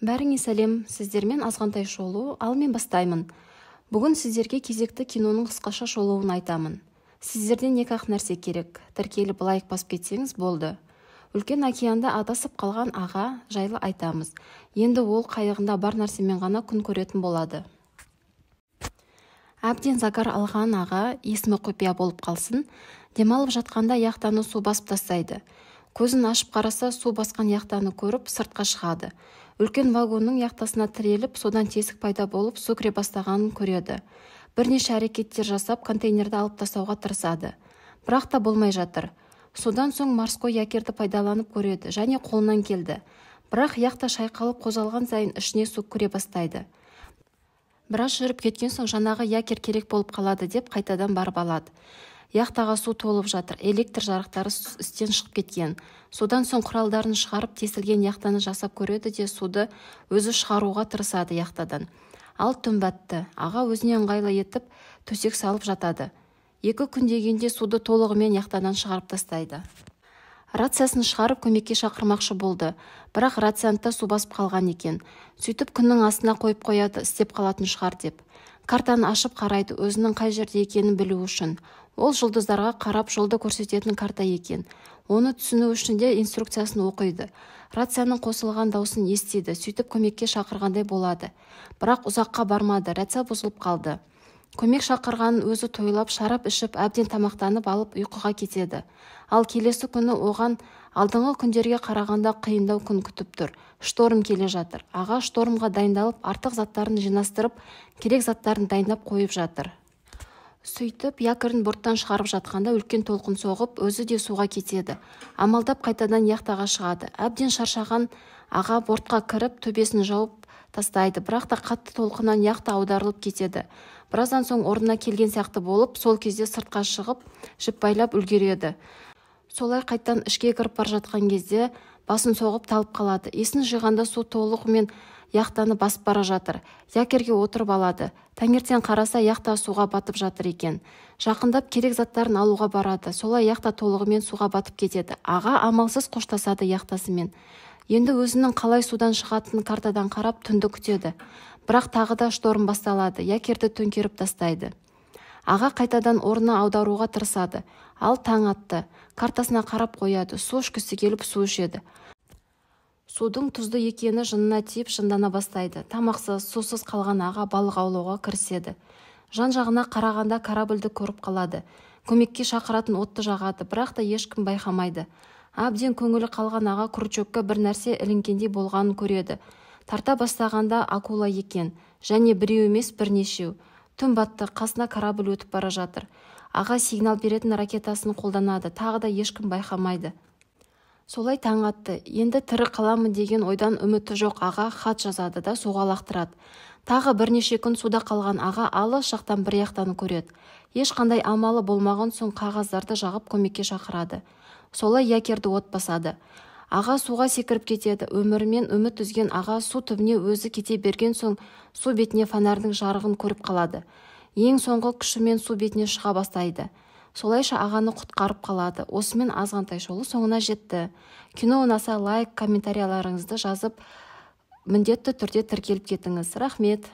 Бәріңе сәлем, сіздермен азғантай шолу, ал мен бастаймын. Бүгін сіздерге кезекті киноның қысқаша шолуын айтамын. Сіздерден екі-ақ нәрсе керек. Тіркеліп лайк басып кетсеңіз болды. Үлкен океанда адасып қалған аға жайлы айтамыз. Енді ол қайығында бар нәрсемен ғана күн көретін болады. Әбден загар алған аға, есімі құпия болып қалсын, демалып жатқанда яхтаны су басып тастайды. Көзін ашып қараса, су басқан яхтаны көріп сыртқа шығады. Үлкен вагонның яхтасына тіреліп, содан тесік пайда болып, су кіре бастағанын көреді. Бірнеше әрекеттер жасап, контейнерді алып тастауға тырысады. Бірақ та болмай жатыр. Содан соң морской якерді пайдаланып көреді және қолынан келді. Бірақ яхта шайқалып қозғалған сайын ішіне су кіре бастайды. Біраз жүріп кеткен соң жаңағы якер керек болып қалады деп қайтадан барып алады. Яхтаға су толып жатыр, электр жарықтары істен шығып кеткен. Содан соң құралдарын шығарып тесілген яхтаны жасап көреді де суды өзі шығаруға тырысады яхтадан. Ал түн батты. Аға өзіне ыңғайлы етіп төсек салып жатады. 2 күн дегенде суды толығымен яхтадан шығарып тастайды. Рациясын шығарып көмекке шақырмақшы болды, бірақ рациянтта су басып қалған екен. Сөйтіп күннің астына қойып қояды, істеп қалатын шығар деп. Картаны ашып қарайды, өзінің қай жерде екенін білу үшін. Ол жұлдыздарға қарап жолды көрсететін карта екен. Оны түсіну үшін де инструкциясын оқиды. Рацияның қосылған даусын естиді, сөйтіп көмекке шақырғандай болады. Бірақ ұзаққа бармады, рация бұзылып қалды. Көмек шақырғанын өзі тойлап, шарап ішіп, әбден тамақтанып алып ұйқыға кетеді. Ал келесі күні оған алдыңғы күндерге қарағанда қиындау күн күтіп тұр. Шторм келе жатыр. Аға штормға дайындалып, артық заттарын жинастырып, керек заттарын дайындап қойып жатыр. Сөйтіп, якорын борттан шығарып жатқанда үлкен толқын соғып, өзі де суға кетеді. Амалдап қайтадан яхтаға шығады. Әбден шаршаған аға бортқа кіріп, төбесін жауып тастайды. Бірақ та қатты толқыннан яхта аударылып кетеді. Біраздан соң орнына келген сияқты болып, сол кезде сыртқа шығып, жіп байлап үлгереді. Солай қайттан ішке кіріп бар жатқан кезде басын соғып талып қалады. Есін жиғанда су толығымен яхтаны басып бара жатыр. Якерге отырып алады. Таңертең қараса яхта суға батып жатыр екен. Жақындап керек заттарын алуға барады. Солай яхта толығымен суға батып кетеді. Аға амалсыз қоштасады яхтасымен. Енді өзінің қалай судан шығатынын картадан қарап түнді күтеді. Бірақ тағы да шторм басталады. Якерді төңкеріп тастайды. Аға қайтадан орнына аударуға тырысады. Ал таң атты. Картасына қарап қояды. Су ішкісі келіп су ішеді. Судың тұзды екені жынына тиіп жындана бастайды. Тамақсыз, сусыз қалған аға балық аулауға кіріседі. Жан-жағына қарағанда корабльді көріп қалады. Көмекке шақыратын отты жағады, бірақ та ешкім байқамайды. Әбден көңілі қалған аға крючокқа бір нәрсе ілінгендей болғанын көреді. Тарта бастағанда акула екен, және біреу емес бірнешеу. Түн батты, қасына корабль өтіп бара жатыр. Аға сигнал беретін ракетасын қолданады, тағы да ешкім байқамайды. Солай таң атты. Енді тірі қаламын деген ойдан үміті жоқ аға хат жазады да суға лақтырады. Тағы бірнеше күн суда қалған аға алыс жақтан бір яхтаны көреді. Ешқандай амалы болмаған соң қағаздарды жағып көмекке шақырады. Солай якерді от басады. Аға суға секіріп кетеді. Өмірімен үміт үзген аға су түбіне өзі кете берген соң су бетіне фонардің жарығын көріп қалады. Ең соңғы күшімен су бетіне шыға бастайды. Солайша ағаны құтқарып қалады. Осымен азғантай шолу соңына жетті. Кино ұнаса лайк, комментарияларыңызды жазып, міндетті түрде тіркеліп кетіңіз. Рахмет.